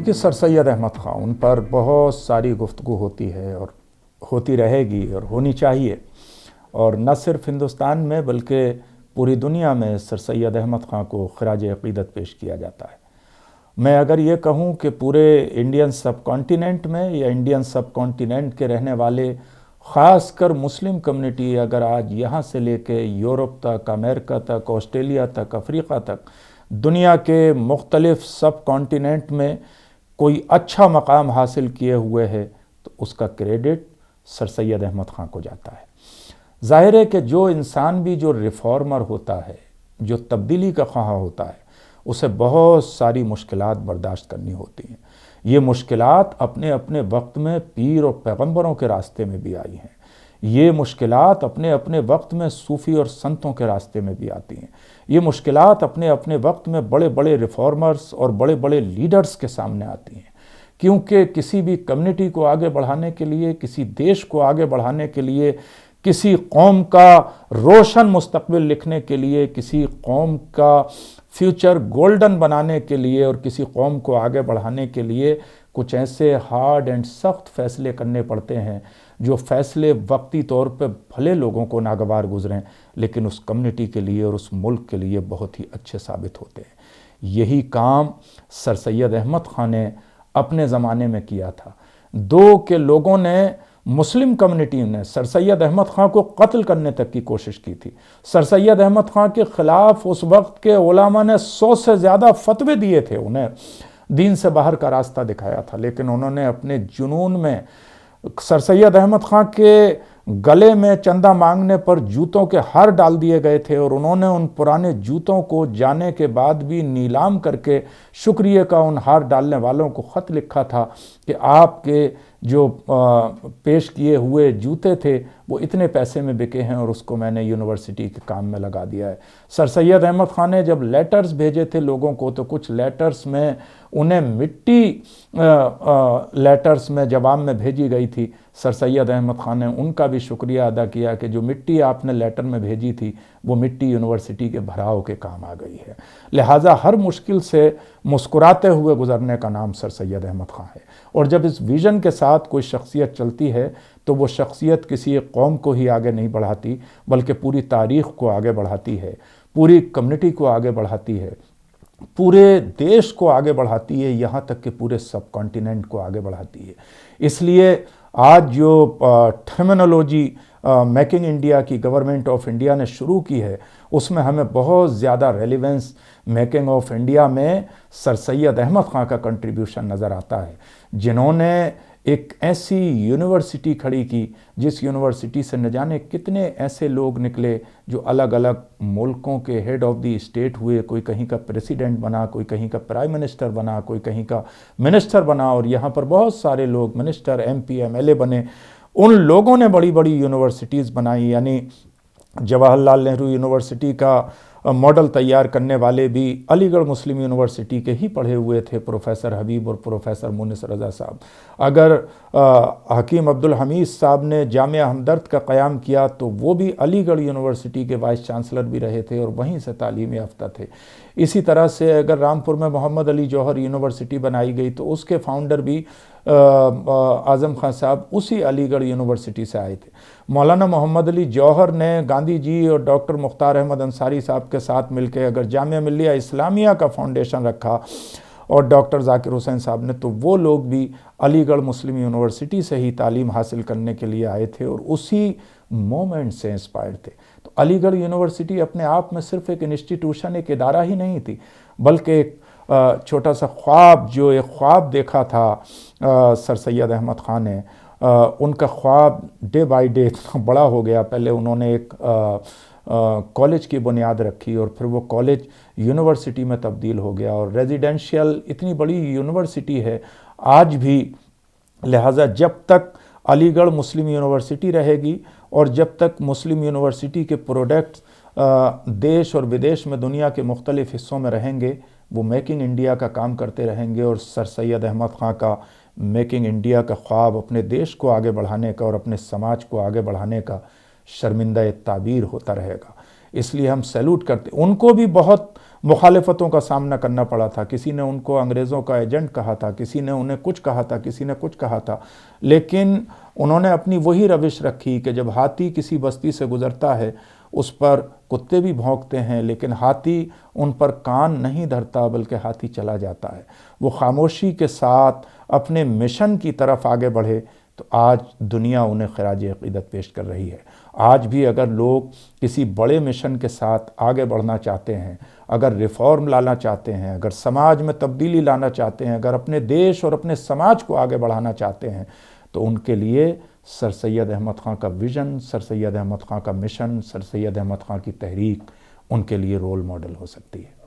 دیکھیے سر سید احمد خان، ان پر بہت ساری گفتگو ہوتی ہے اور ہوتی رہے گی اور ہونی چاہیے، اور نہ صرف ہندوستان میں بلکہ پوری دنیا میں سر سید احمد خان کو خراج عقیدت پیش کیا جاتا ہے۔ میں اگر یہ کہوں کہ پورے انڈین سب کانٹیننٹ میں یا انڈین سب کانٹیننٹ کے رہنے والے خاص کر مسلم کمیونٹی اگر آج یہاں سے لے کے یورپ تک، امریکہ تک، آسٹریلیا تک، افریقہ تک، دنیا کے مختلف سب کانٹیننٹ میں کوئی اچھا مقام حاصل کیے ہوئے ہے تو اس کا کریڈٹ سر سید احمد خان کو جاتا ہے۔ ظاہر ہے کہ جو انسان بھی جو ریفارمر ہوتا ہے، جو تبدیلی کا خواہاں ہوتا ہے، اسے بہت ساری مشکلات برداشت کرنی ہوتی ہیں۔ یہ مشکلات اپنے اپنے وقت میں پیر اور پیغمبروں کے راستے میں بھی آئی ہیں، یہ مشکلات اپنے اپنے وقت میں صوفی اور سنتوں کے راستے میں بھی آتی ہیں، یہ مشکلات اپنے اپنے وقت میں بڑے بڑے ریفارمرز اور بڑے بڑے لیڈرز کے سامنے آتی ہیں، کیونکہ کسی بھی کمیونٹی کو آگے بڑھانے کے لیے، کسی دیش کو آگے بڑھانے کے لیے، کسی قوم کا روشن مستقبل لکھنے کے لیے، کسی قوم کا فیوچر گولڈن بنانے کے لیے اور کسی قوم کو آگے بڑھانے کے لیے کچھ ایسے ہارڈ اینڈ سخت فیصلے کرنے پڑتے ہیں جو فیصلے وقتی طور پہ بھلے لوگوں کو ناگوار گزریں لیکن اس کمیونٹی کے لیے اور اس ملک کے لیے بہت ہی اچھے ثابت ہوتے ہیں۔ یہی کام سر سید احمد خان نے اپنے زمانے میں کیا تھا۔ دو کے لوگوں نے، مسلم کمیونٹی نے سر سید احمد خان کو قتل کرنے تک کی کوشش کی تھی۔ سر سید احمد خان کے خلاف اس وقت کے علماء نے 100 سے زیادہ فتوے دیے تھے، انہیں دین سے باہر کا راستہ دکھایا تھا، لیکن انہوں نے اپنے جنون میں سر سید احمد خان کے گلے میں چندہ مانگنے پر جوتوں کے ہار ڈال دیے گئے تھے، اور انہوں نے ان پرانے جوتوں کو جانے کے بعد بھی نیلام کر کے شکریہ کا ان ہار ڈالنے والوں کو خط لکھا تھا کہ آپ کے جو پیش کیے ہوئے جوتے تھے وہ اتنے پیسے میں بکے ہیں اور اس کو میں نے یونیورسٹی کے کام میں لگا دیا ہے۔ سر سید احمد خان نے جب لیٹرز بھیجے تھے لوگوں کو تو کچھ لیٹرز میں انہیں مٹی لیٹرز میں جواب میں بھیجی گئی تھی۔ سر سید احمد خان نے ان کا بھی شکریہ ادا کیا کہ جو مٹی آپ نے لیٹر میں بھیجی تھی وہ مٹی یونیورسٹی کے بھراؤ کے کام آ گئی ہے۔ لہٰذا ہر مشکل سے مسکراتے ہوئے گزرنے کا نام سر سید احمد خان ہے، اور جب اس ویژن کے ساتھ کوئی شخصیت چلتی ہے تو وہ شخصیت کسی ایک قوم کو ہی آگے نہیں بڑھاتی بلکہ پوری تاریخ کو آگے بڑھاتی ہے، پوری کمیونٹی کو آگے بڑھاتی ہے، پورے دیش کو آگے بڑھاتی ہے، یہاں تک کہ پورے سب کانٹیننٹ کو آگے بڑھاتی ہے۔ اس لیے آج جو ٹرمینالوجی میکنگ انڈیا کی گورنمنٹ آف انڈیا نے شروع کی ہے اس میں ہمیں بہت زیادہ ریلیونس میکنگ آف انڈیا میں سر سید احمد خان کا کنٹریبیوشن نظر آتا ہے، جنہوں نے ایک ایسی یونیورسٹی کھڑی کی جس یونیورسٹی سے نہ جانے کتنے ایسے لوگ نکلے جو الگ الگ ملکوں کے ہیڈ آف دی اسٹیٹ ہوئے، کوئی کہیں کا پریسیڈنٹ بنا، کوئی کہیں کا پرائم منسٹر بنا، کوئی کہیں کا منسٹر بنا، اور یہاں پر بہت سارے لوگ minister, M P, M L A بنے۔ ان لوگوں نے بڑی بڑی یونیورسٹیز بنائی، یعنی جواہر لال نہرو یونیورسٹی کا ماڈل تیار کرنے والے بھی علی گڑھ مسلم یونیورسٹی کے ہی پڑھے ہوئے تھے، پروفیسر حبیب اور پروفیسر مونس رضا صاحب۔ اگر حکیم عبدالحمید صاحب نے جامعہ ہمدرد کا قیام کیا تو وہ بھی علی گڑھ یونیورسٹی کے وائس چانسلر بھی رہے تھے اور وہیں سے تعلیم یافتہ تھے۔ اسی طرح سے اگر رامپور میں محمد علی جوہر یونیورسٹی بنائی گئی تو اس کے فاؤنڈر بھی اعظم خان صاحب اسی علی گڑھ یونیورسٹی سے آئے تھے۔ مولانا محمد علی جوہر نے گاندھی جی اور ڈاکٹر مختار احمد انصاری صاحب کے ساتھ مل کے اگر جامعہ ملیہ اسلامیہ کا فاؤنڈیشن رکھا اور ڈاکٹر ذاکر حسین صاحب نے، تو وہ لوگ بھی علی گڑھ مسلم یونیورسٹی سے ہی تعلیم حاصل کرنے کے لیے آئے تھے اور اسی مومنٹ سے انسپائرڈ تھے۔ تو علی گڑھ یونیورسٹی اپنے آپ میں صرف ایک انسٹیٹیوشن، ایک ادارہ ہی نہیں تھی بلکہ ایک چھوٹا سا خواب، جو ایک خواب دیکھا تھا سر سید احمد خان نے، ان کا خواب ڈے بائی ڈے اتنا بڑا ہو گیا۔ پہلے انہوں نے ایک کالج کی بنیاد رکھی اور پھر وہ کالج یونیورسٹی میں تبدیل ہو گیا، اور ریزیڈینشیل اتنی بڑی یونیورسٹی ہے آج بھی۔ لہٰذا جب تک علی گڑھ مسلم یونیورسٹی رہے گی اور جب تک مسلم یونیورسٹی کے پروڈکٹس دیش اور ودیش میں دنیا کے مختلف حصوں میں رہیں گے، وہ میکنگ انڈیا کا کام کرتے رہیں گے، اور سر سید احمد خان کا میکنگ انڈیا کا خواب اپنے دیش کو آگے بڑھانے کا اور اپنے سماج کو آگے بڑھانے کا شرمندہ تعبیر ہوتا رہے گا۔ اس لیے ہم سیلوٹ کرتے، ان کو بھی بہت مخالفتوں کا سامنا کرنا پڑا تھا، کسی نے ان کو انگریزوں کا ایجنٹ کہا تھا، کسی نے انہیں کچھ کہا تھا، کسی نے کچھ کہا تھا، لیکن انہوں نے اپنی وہی روش رکھی کہ جب ہاتھی کسی بستی سے گزرتا ہے اس پر کتے بھی بھونکتے ہیں لیکن ہاتھی ان پر کان نہیں دھرتا بلکہ ہاتھی چلا جاتا ہے۔ وہ خاموشی کے ساتھ اپنے مشن کی طرف آگے بڑھے تو آج دنیا انہیں خراج عقیدت پیش کر رہی ہے۔ آج بھی اگر لوگ کسی بڑے مشن کے ساتھ آگے بڑھنا چاہتے ہیں، اگر ریفارم لانا چاہتے ہیں، اگر سماج میں تبدیلی لانا چاہتے ہیں، اگر اپنے دیش اور اپنے سماج کو آگے بڑھانا چاہتے ہیں تو ان کے لیے سر سید احمد خان کا ویژن، سر سید احمد خان کا مشن، سر سید احمد خان کی تحریک ان کے لیے رول ماڈل ہو سکتی ہے۔